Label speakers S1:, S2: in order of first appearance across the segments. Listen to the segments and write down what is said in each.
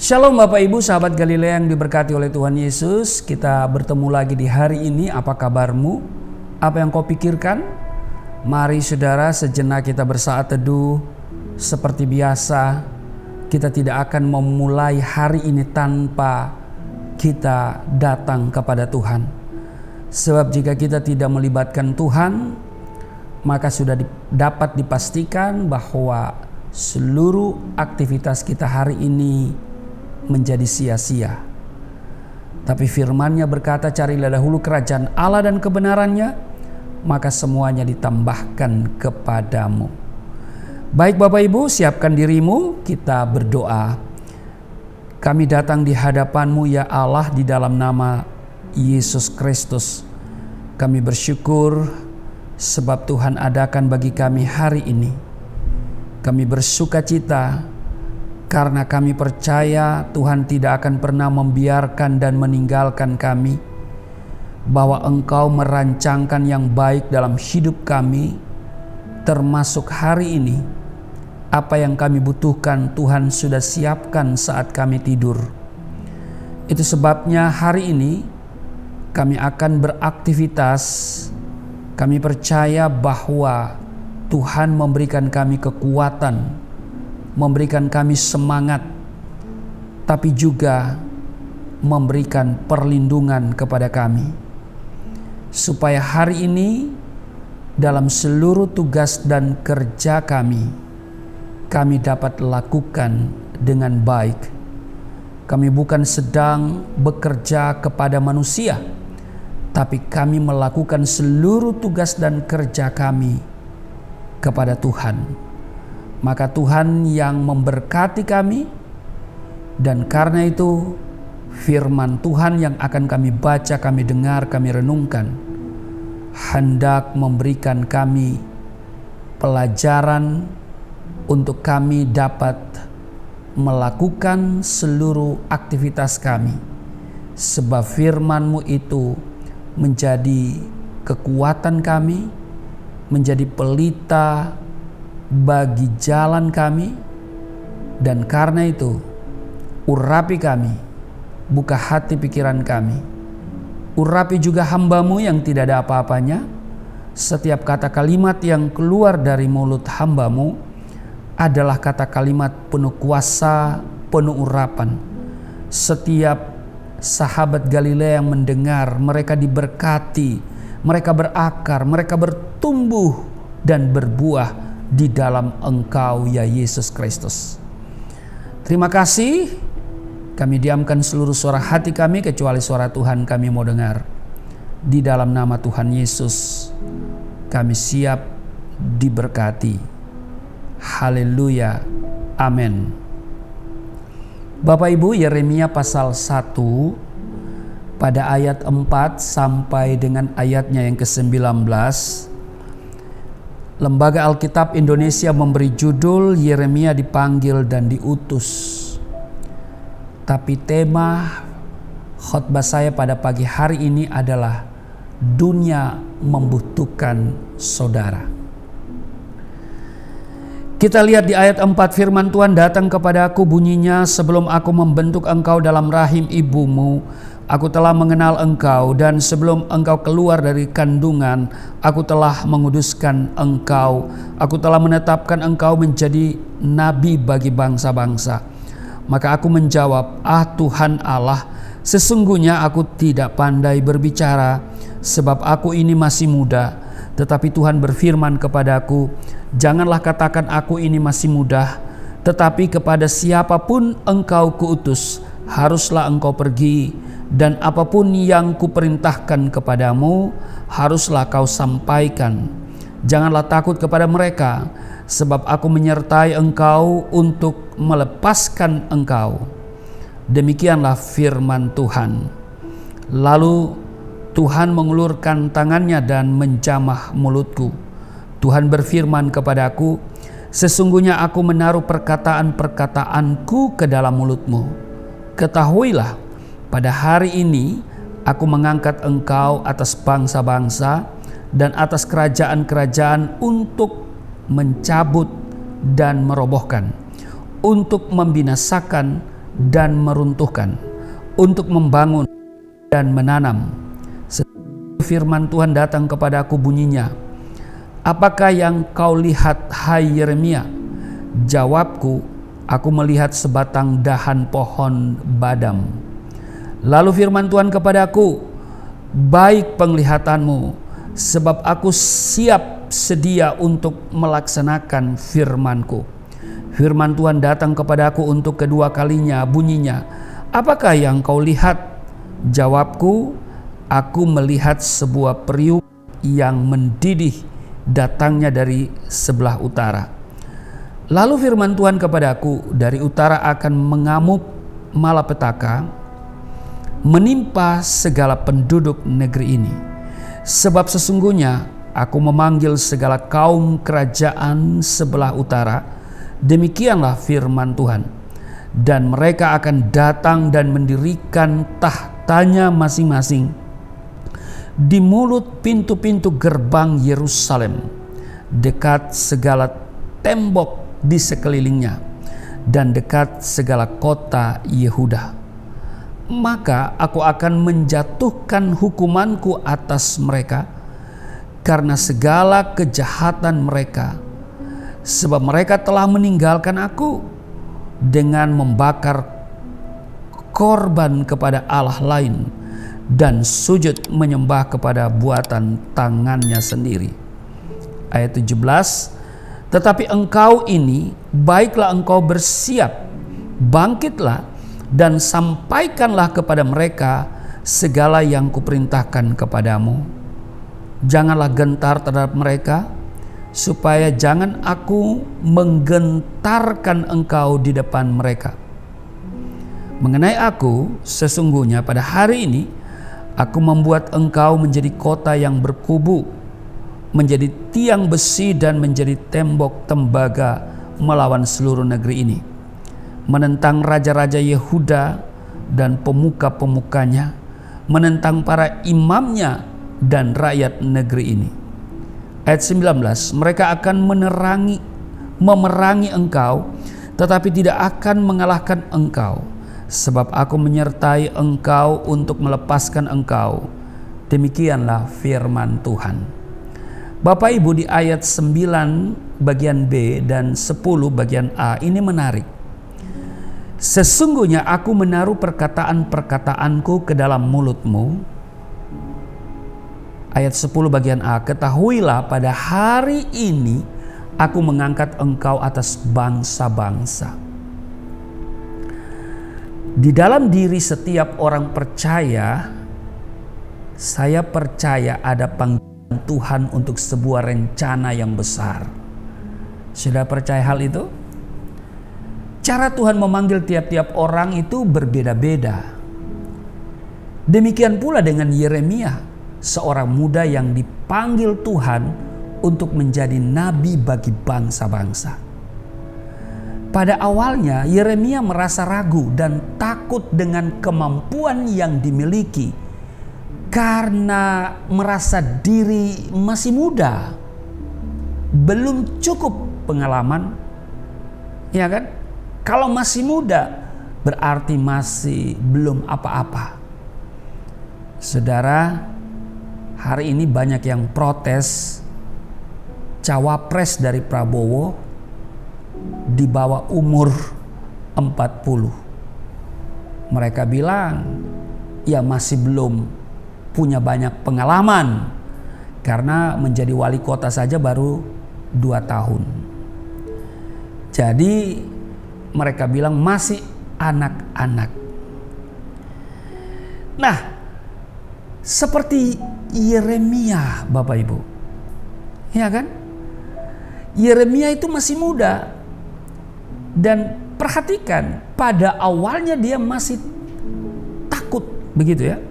S1: Shalom Bapak Ibu, sahabat Galilea yang diberkati oleh Tuhan Yesus. Kita bertemu lagi di hari ini. Apa kabarmu? Apa yang kau pikirkan? Mari saudara, sejenak kita bersaat teduh. Seperti biasa, kita tidak akan memulai hari ini tanpa kita datang kepada Tuhan. Sebab jika kita tidak melibatkan Tuhan, maka sudah dapat dipastikan bahwa seluruh aktivitas kita hari ini menjadi sia-sia. Tapi firman-Nya berkata, carilah dahulu kerajaan Allah dan kebenarannya, maka semuanya ditambahkan kepadamu. Baik Bapak Ibu, siapkan dirimu, kita berdoa. Kami datang di hadapan-Mu ya Allah, di dalam nama Yesus Kristus. Kami bersyukur sebab Tuhan adakan bagi kami hari ini. Kami bersuka cita karena kami percaya Tuhan tidak akan pernah membiarkan dan meninggalkan kami, bahwa Engkau merancangkan yang baik dalam hidup kami, termasuk hari ini. Apa yang kami butuhkan Tuhan sudah siapkan saat kami tidur. Itu sebabnya hari ini kami akan beraktivitas. Kami percaya bahwa Tuhan memberikan kami kekuatan, memberikan kami semangat, tapi juga memberikan perlindungan kepada kami. Supaya hari ini dalam seluruh tugas dan kerja kami dapat lakukan dengan baik. Kami bukan sedang bekerja kepada manusia, tapi kami melakukan seluruh tugas dan kerja kami kepada Tuhan. Maka Tuhan yang memberkati kami, dan karena itu firman Tuhan yang akan kami baca, kami dengar, kami renungkan, hendak memberikan kami pelajaran untuk kami dapat melakukan seluruh aktivitas kami. Sebab firman-Mu itu menjadi kekuatan kami, menjadi pelita bagi jalan kami, dan karena itu urapi kami, buka hati pikiran kami, urapi juga hamba-Mu yang tidak ada apa-apanya. Setiap kata kalimat yang keluar dari mulut hamba-Mu adalah kata kalimat penuh kuasa, penuh urapan. Setiap sahabat Galilea yang mendengar, mereka diberkati, mereka berakar, mereka bertumbuh dan berbuah di dalam Engkau ya Yesus Kristus. Terima kasih. Kami diamkan seluruh suara hati kami, kecuali suara Tuhan kami mau dengar. Di dalam nama Tuhan Yesus kami siap diberkati. Haleluya. Amin. Bapak Ibu, Yeremia pasal 1 pada ayat 4 sampai dengan ayatnya yang ke-19. Lembaga Alkitab Indonesia memberi judul Yeremia dipanggil dan diutus. Tapi tema khotbah saya pada pagi hari ini adalah dunia membutuhkan saudara. Kita lihat di ayat 4, firman Tuhan datang kepadaku bunyinya, sebelum aku membentuk engkau dalam rahim ibumu, aku telah mengenal engkau, dan sebelum engkau keluar dari kandungan, aku telah menguduskan engkau. Aku telah menetapkan engkau menjadi nabi bagi bangsa-bangsa. Maka aku menjawab, Tuhan Allah, sesungguhnya aku tidak pandai berbicara, sebab aku ini masih muda. Tetapi Tuhan berfirman kepadaku, janganlah katakan aku ini masih muda, tetapi kepada siapapun engkau kuutus, haruslah engkau pergi, dan apapun yang kuperintahkan kepadamu, haruslah kau sampaikan. Janganlah takut kepada mereka, sebab aku menyertai engkau untuk melepaskan engkau. Demikianlah firman Tuhan. Lalu Tuhan mengulurkan tangannya dan menjamah mulutku. Tuhan berfirman kepadaku, sesungguhnya aku menaruh perkataan-perkataanku ke dalam mulutmu. Ketahuilah, pada hari ini aku mengangkat engkau atas bangsa-bangsa dan atas kerajaan-kerajaan untuk mencabut dan merobohkan, untuk membinasakan dan meruntuhkan, untuk membangun dan menanam. Firman Tuhan datang kepadaku bunyinya, "Apakah yang kau lihat, hai Yeremia?" Jawabku, "Aku melihat sebatang dahan pohon badam." Lalu firman Tuhan kepadaku, "Baik penglihatanmu, sebab aku siap sedia untuk melaksanakan firmanku." Firman Tuhan datang kepadaku untuk kedua kalinya, bunyinya, "Apakah yang kau lihat?" Jawabku, "Aku melihat sebuah periuk yang mendidih datangnya dari sebelah utara." Lalu firman Tuhan kepadaku, "Dari utara akan mengamuk malapetaka menimpa segala penduduk negeri ini. Sebab sesungguhnya aku memanggil segala kaum kerajaan sebelah utara, demikianlah firman Tuhan, dan mereka akan datang dan mendirikan tahtanya masing-masing di mulut pintu-pintu gerbang Yerusalem, dekat segala tembok di sekelilingnya, dan dekat segala kota Yehuda. Maka aku akan menjatuhkan hukumanku atas mereka karena segala kejahatan mereka, sebab mereka telah meninggalkan aku dengan membakar korban kepada Allah lain dan sujud menyembah kepada buatan tangannya sendiri. Ayat 17, "Tetapi engkau ini, baiklah engkau bersiap, bangkitlah dan sampaikanlah kepada mereka segala yang kuperintahkan kepadamu. Janganlah gentar terhadap mereka, supaya jangan aku menggentarkan engkau di depan mereka. Mengenai aku, sesungguhnya pada hari ini aku membuat engkau menjadi kota yang berkubu, menjadi tiang besi dan menjadi tembok tembaga melawan seluruh negeri ini, menentang raja-raja Yehuda dan pemuka-pemukanya, menentang para imamnya dan rakyat negeri ini." Ayat 19, "Mereka akan memerangi engkau, tetapi tidak akan mengalahkan engkau, sebab aku menyertai engkau untuk melepaskan engkau. Demikianlah firman Tuhan." Bapak Ibu, di ayat 9 bagian B dan 10 bagian A ini menarik. "Sesungguhnya aku menaruh perkataan-perkataanku ke dalam mulutmu." Ayat 10 bagian A, "Ketahuilah pada hari ini aku mengangkat engkau atas bangsa-bangsa." Di dalam diri setiap orang percaya, saya percaya ada panggilan Tuhan untuk sebuah rencana yang besar. Sudah percaya hal itu? Cara Tuhan memanggil tiap-tiap orang itu berbeda-beda. Demikian pula dengan Yeremia, seorang muda yang dipanggil Tuhan untuk menjadi nabi bagi bangsa-bangsa. Pada awalnya Yeremia merasa ragu dan takut dengan kemampuan yang dimiliki karena merasa diri masih muda, belum cukup pengalaman, ya kan? Kalau masih muda berarti masih belum apa-apa. Saudara, hari ini banyak yang protes cawapres dari Prabowo di bawah umur 40. Mereka bilang ya masih belum punya banyak pengalaman karena menjadi wali kota saja baru 2 tahun. Jadi mereka bilang masih anak-anak. Nah, seperti Yeremia, Bapak Ibu, ya kan? Yeremia itu masih muda, dan perhatikan pada awalnya dia masih takut, begitu ya,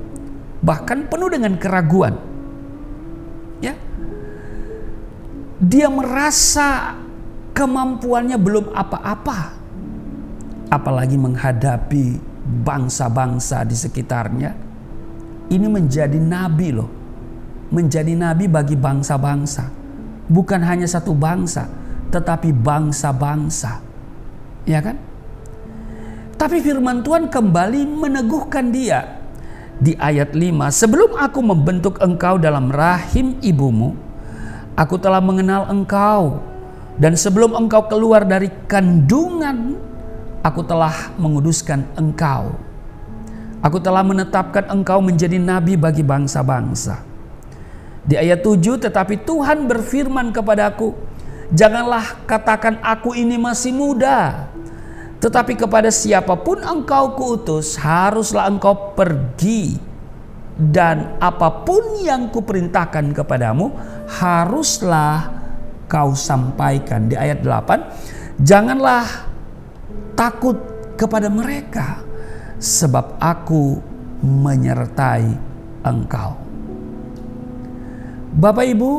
S1: bahkan penuh dengan keraguan. Ya, dia merasa kemampuannya belum apa-apa, apalagi menghadapi bangsa-bangsa di sekitarnya. Ini menjadi nabi loh, menjadi nabi bagi bangsa-bangsa, bukan hanya satu bangsa, tetapi bangsa-bangsa, ya kan? Tapi firman Tuhan kembali meneguhkan dia. Di ayat 5, sebelum aku membentuk engkau dalam rahim ibumu, aku telah mengenal engkau. Dan sebelum engkau keluar dari kandungan, aku telah menguduskan engkau. Aku telah menetapkan engkau menjadi nabi bagi bangsa-bangsa. Di ayat 7, tetapi Tuhan berfirman kepadaku, janganlah katakan aku ini masih muda. Tetapi kepada siapapun engkau kuutus, haruslah engkau pergi. Dan apapun yang kuperintahkan kepadamu, haruslah kau sampaikan. Di ayat 8, janganlah takut kepada mereka, sebab aku menyertai engkau. Bapak Ibu,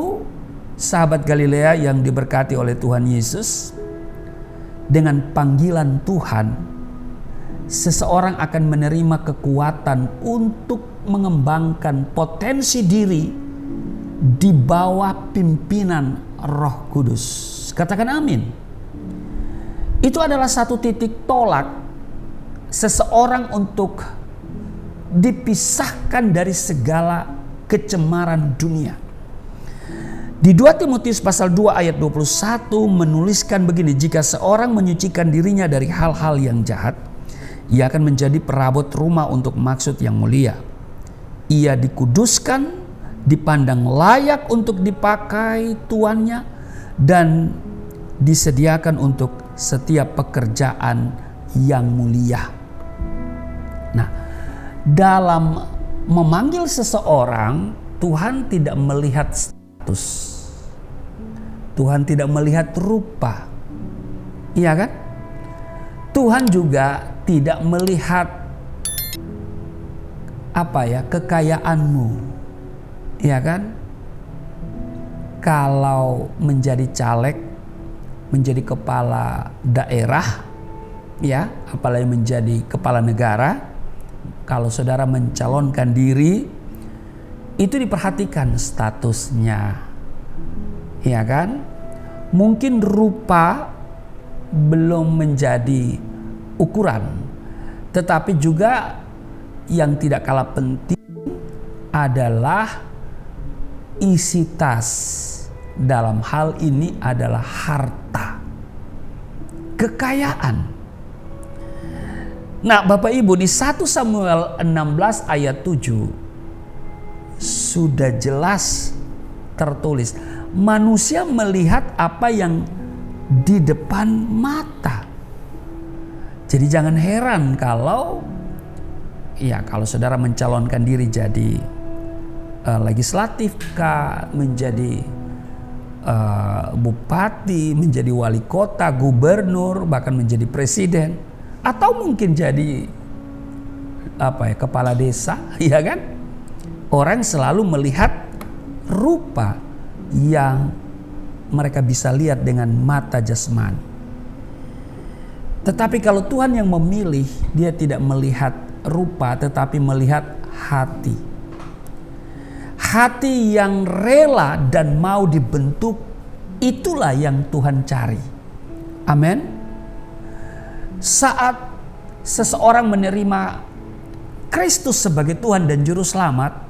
S1: sahabat Galilea yang diberkati oleh Tuhan Yesus, dengan panggilan Tuhan, seseorang akan menerima kekuatan untuk mengembangkan potensi diri di bawah pimpinan Roh Kudus. Katakan amin. Itu adalah satu titik tolak seseorang untuk dipisahkan dari segala kecemaran dunia. Di 2 Timotius pasal 2 ayat 21 menuliskan begini, jika seorang menyucikan dirinya dari hal-hal yang jahat, ia akan menjadi perabot rumah untuk maksud yang mulia. Ia dikuduskan, dipandang layak untuk dipakai tuannya, dan disediakan untuk setiap pekerjaan yang mulia. Nah, dalam memanggil seseorang, Tuhan tidak melihat status. Tuhan tidak melihat rupa. Iya kan? Tuhan juga tidak melihat kekayaanmu. Iya kan? Kalau menjadi caleg, menjadi kepala daerah, ya, apalagi menjadi kepala negara, kalau saudara mencalonkan diri, itu diperhatikan statusnya. Ya kan? Mungkin rupa belum menjadi ukuran, tetapi juga yang tidak kalah penting adalah isi tas. Dalam hal ini adalah harta, kekayaan. Nah, Bapak Ibu, di 1 Samuel 16 ayat 7 sudah jelas tertulis, manusia melihat apa yang di depan mata. Jadi jangan heran kalau saudara mencalonkan diri jadi legislatif kah, menjadi bupati, menjadi wali kota, gubernur, bahkan menjadi presiden, atau mungkin jadi kepala desa, ya kan? Orang selalu melihat rupa yang mereka bisa lihat dengan mata jasmani. Tetapi kalau Tuhan yang memilih, dia tidak melihat rupa tetapi melihat hati. Hati yang rela dan mau dibentuk, itulah yang Tuhan cari. Amin. Saat seseorang menerima Kristus sebagai Tuhan dan Juru Selamat,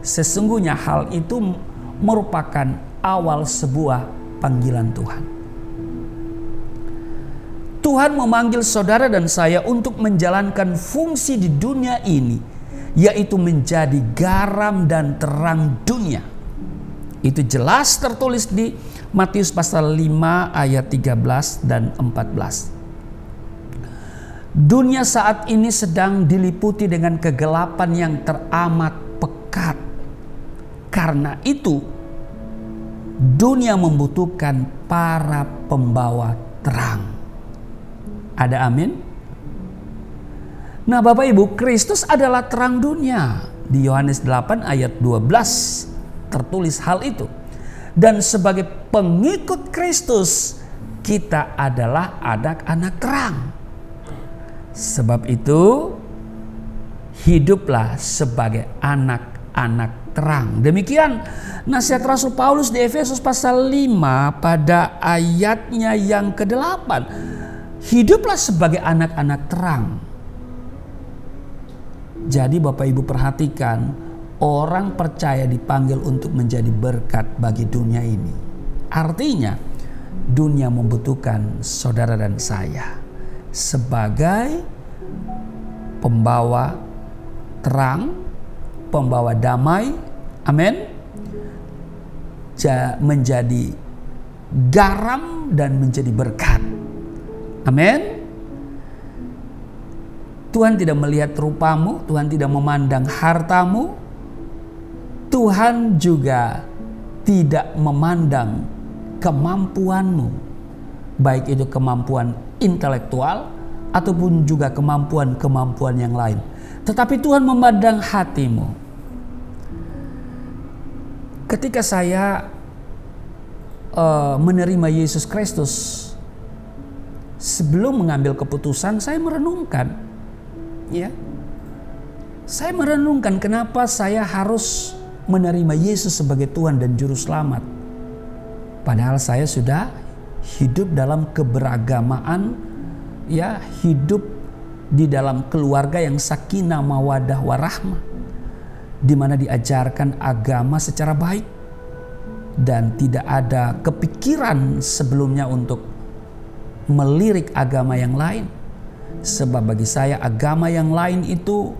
S1: sesungguhnya hal itu merupakan awal sebuah panggilan Tuhan. Tuhan memanggil saudara dan saya untuk menjalankan fungsi di dunia ini, yaitu menjadi garam dan terang dunia. Itu jelas tertulis di Matius pasal 5 ayat 13 dan 14. Dunia saat ini sedang diliputi dengan kegelapan yang teramat pekat. Karena itu, dunia membutuhkan para pembawa terang. Ada amin? Nah, Bapak Ibu, Kristus adalah terang dunia. Di Yohanes 8 ayat 12 tertulis hal itu. Dan sebagai pengikut Kristus, kita adalah anak-anak terang. Sebab itu, hiduplah sebagai anak-anak terang. Demikian nasihat Rasul Paulus di Efesus pasal 5 pada ayatnya yang ke-8. hiduplah sebagai anak-anak terang. Jadi Bapak Ibu perhatikan, orang percaya dipanggil untuk menjadi berkat bagi dunia ini. Artinya dunia membutuhkan saudara dan saya sebagai pembawa terang, pembawa damai, amin, menjadi garam dan menjadi berkat, amin. Tuhan tidak melihat rupamu, Tuhan tidak memandang hartamu, Tuhan juga tidak memandang kemampuanmu, baik itu kemampuan intelektual ataupun juga kemampuan-kemampuan yang lain. Tetapi Tuhan memandang hatimu. Ketika saya menerima Yesus Kristus, sebelum mengambil keputusan saya merenungkan, ya, saya merenungkan kenapa saya harus menerima Yesus sebagai Tuhan dan Juru Selamat. Padahal saya sudah hidup dalam keberagamaan, ya, hidup di dalam keluarga yang sakinah mawaddah warahmah, di mana diajarkan agama secara baik dan tidak ada kepikiran sebelumnya untuk melirik agama yang lain. Sebab bagi saya agama yang lain itu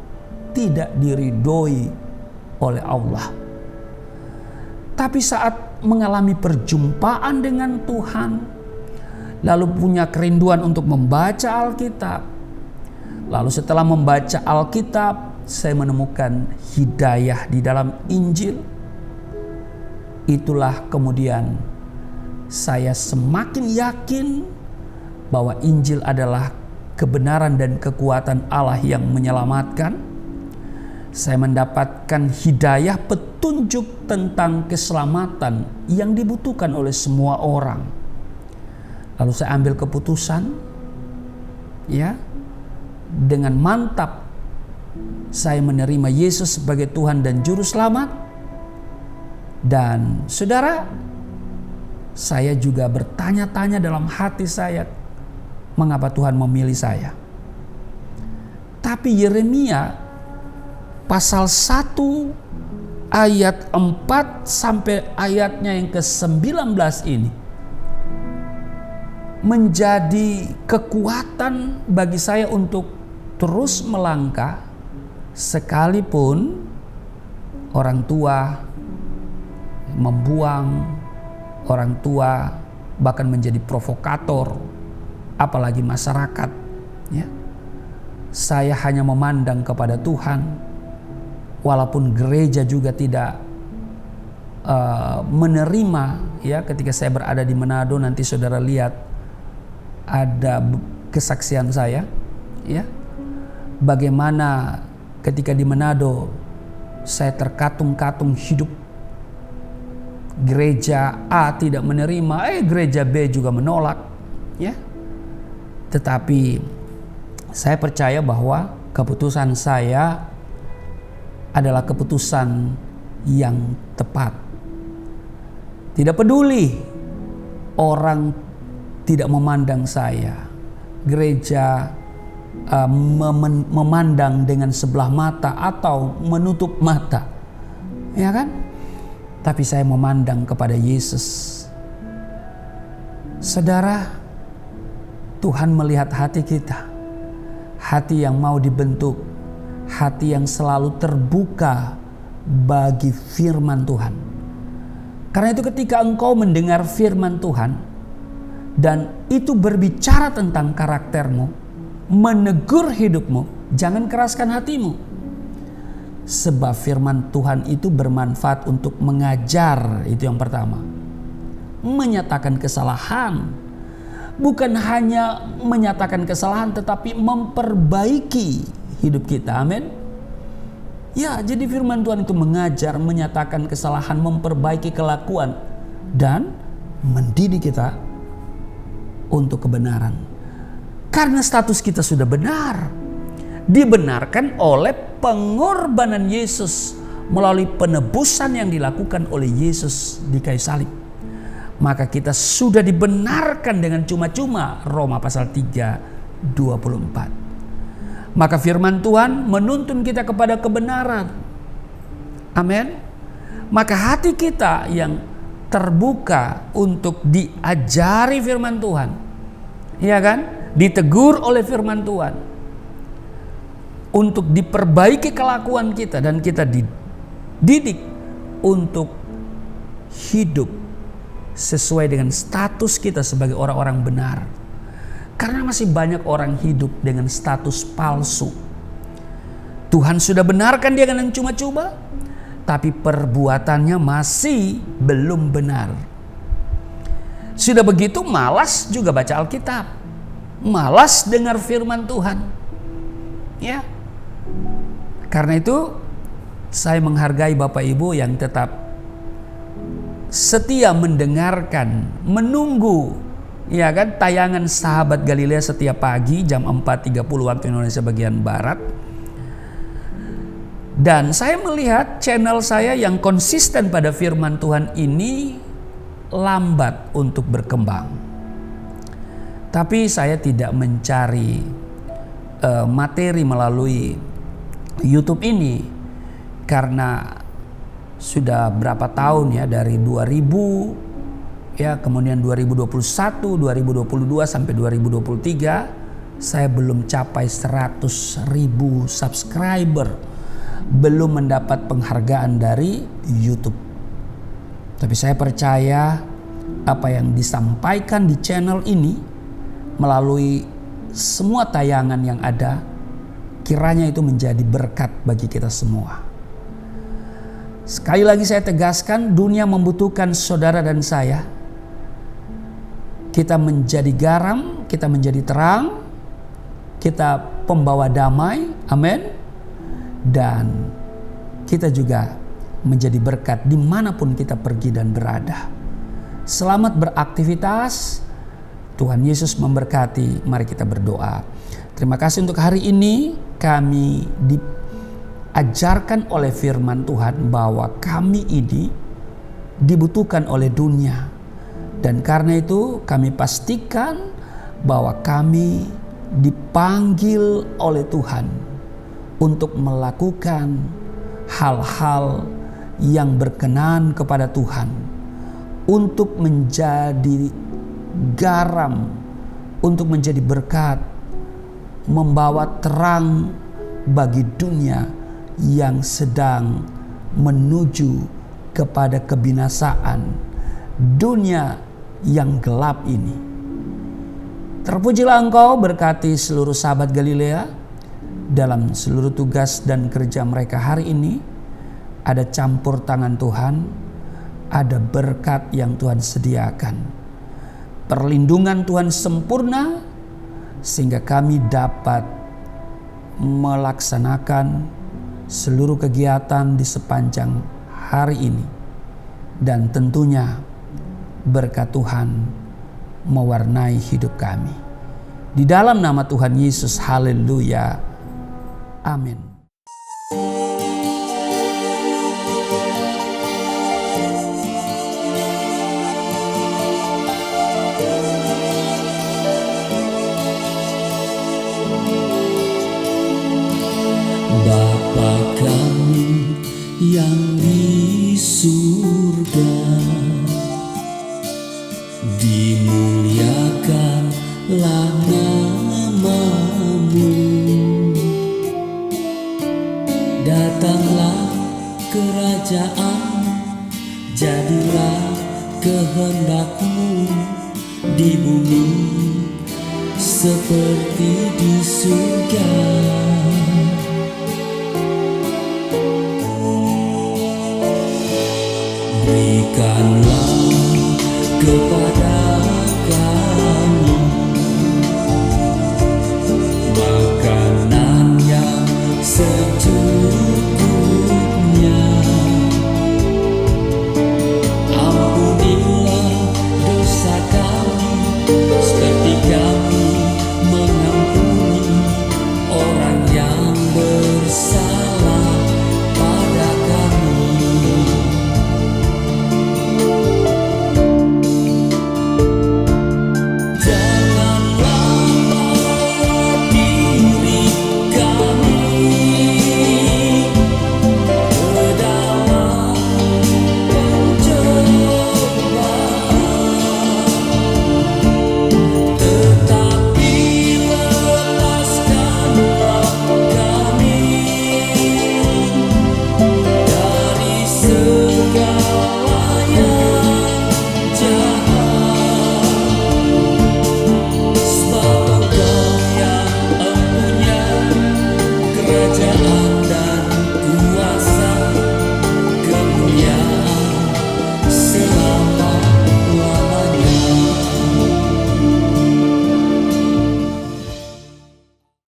S1: tidak diridhoi oleh Allah. Tapi saat mengalami perjumpaan dengan Tuhan, lalu punya kerinduan untuk membaca Alkitab, lalu setelah membaca Alkitab saya menemukan hidayah di dalam Injil. Itulah kemudian saya semakin yakin bahwa Injil adalah kebenaran dan kekuatan Allah yang menyelamatkan. Saya mendapatkan hidayah, petunjuk tentang keselamatan yang dibutuhkan oleh semua orang. Lalu saya ambil keputusan, ya, dengan mantap saya menerima Yesus sebagai Tuhan dan Juru Selamat. Dan saudara, saya juga bertanya-tanya dalam hati saya, mengapa Tuhan memilih saya? Tapi Yeremia pasal 1 ayat 4 sampai ayatnya yang ke-19 ini menjadi kekuatan bagi saya untuk terus melangkah sekalipun orang tua membuang, orang tua bahkan menjadi provokator, apalagi masyarakat, ya. Saya hanya memandang kepada Tuhan. Walaupun gereja juga tidak menerima, ya, ketika saya berada di Manado, nanti saudara lihat ada kesaksian saya, ya, bagaimana ketika di Manado saya terkatung-katung hidup. Gereja A tidak menerima, gereja B juga menolak, ya. Tetapi saya percaya bahwa keputusan saya adalah keputusan yang tepat. Tidak peduli orang tidak memandang saya, gereja memandang dengan sebelah mata atau menutup mata, ya kan? Tapi saya memandang kepada Yesus. Saudara, Tuhan melihat hati kita, hati yang mau dibentuk, hati yang selalu terbuka bagi firman Tuhan. Karena itu ketika engkau mendengar firman Tuhan dan itu berbicara tentang karaktermu, menegur hidupmu, jangan keraskan hatimu. Sebab firman Tuhan itu bermanfaat untuk mengajar, itu yang pertama. Menyatakan kesalahan, bukan hanya menyatakan kesalahan tetapi memperbaiki hidup kita, amin. Ya, jadi firman Tuhan itu mengajar, menyatakan kesalahan, memperbaiki kelakuan dan mendidik kita untuk kebenaran. Karena status kita sudah benar, dibenarkan oleh pengorbanan Yesus melalui penebusan yang dilakukan oleh Yesus di kayu salib. maka kita sudah dibenarkan dengan cuma-cuma. Roma pasal 3:24. Maka firman Tuhan menuntun kita kepada kebenaran. Amin. Maka hati kita yang terbuka untuk diajari firman Tuhan, ya kan? Ditegur oleh firman Tuhan, untuk diperbaiki kelakuan kita, dan kita dididik untuk hidup sesuai dengan status kita sebagai orang-orang benar. Karena masih banyak orang hidup dengan status palsu. Tuhan sudah benarkan dia dengan cuma-cuma, tapi perbuatannya masih belum benar. Sudah begitu malas juga baca Alkitab, malas dengar firman Tuhan. Ya. Karena itu saya menghargai Bapak Ibu yang tetap setia mendengarkan, menunggu, ya kan, tayangan Sahabat Galilea setiap pagi jam 4.30 waktu Indonesia bagian Barat. Dan saya melihat channel saya yang konsisten pada firman Tuhan ini lambat untuk berkembang. Tapi saya tidak mencari materi melalui YouTube ini karena sudah berapa tahun ya, dari 2000 ya, kemudian 2021, 2022 sampai 2023 saya belum capai 100.000 subscriber, belum mendapat penghargaan dari YouTube. Tapi saya percaya apa yang disampaikan di channel ini melalui semua tayangan yang ada, kiranya itu menjadi berkat bagi kita semua. Sekali lagi saya tegaskan, dunia membutuhkan saudara dan saya. Kita menjadi garam, kita menjadi terang, kita pembawa damai, amin. Dan kita juga menjadi berkat dimanapun kita pergi dan berada. Selamat beraktivitas, Tuhan Yesus memberkati. Mari kita berdoa. Terima kasih untuk hari ini kami diajarkan oleh firman Tuhan bahwa kami ini dibutuhkan oleh dunia. Dan karena itu kami pastikan bahwa kami dipanggil oleh Tuhan untuk melakukan hal-hal yang berkenan kepada Tuhan, untuk menjadi garam, untuk menjadi berkat, membawa terang bagi dunia yang sedang menuju kepada kebinasaan, dunia yang gelap ini. Terpujilah Engkau, berkati seluruh sahabat Galilea dalam seluruh tugas dan kerja mereka hari ini. Ada campur tangan Tuhan, ada berkat yang Tuhan sediakan, perlindungan Tuhan sempurna, sehingga kami dapat melaksanakan seluruh kegiatan di sepanjang hari ini. Dan tentunya berkat Tuhan mewarnai hidup kami. Di dalam nama Tuhan Yesus, haleluya, amin.
S2: Bapa kami yang di surga, dimuliakanlah nama-Mu. Datanglah kerajaan, jadilah kehendak-Mu di bumi seperti di surga. Berikanlah kepada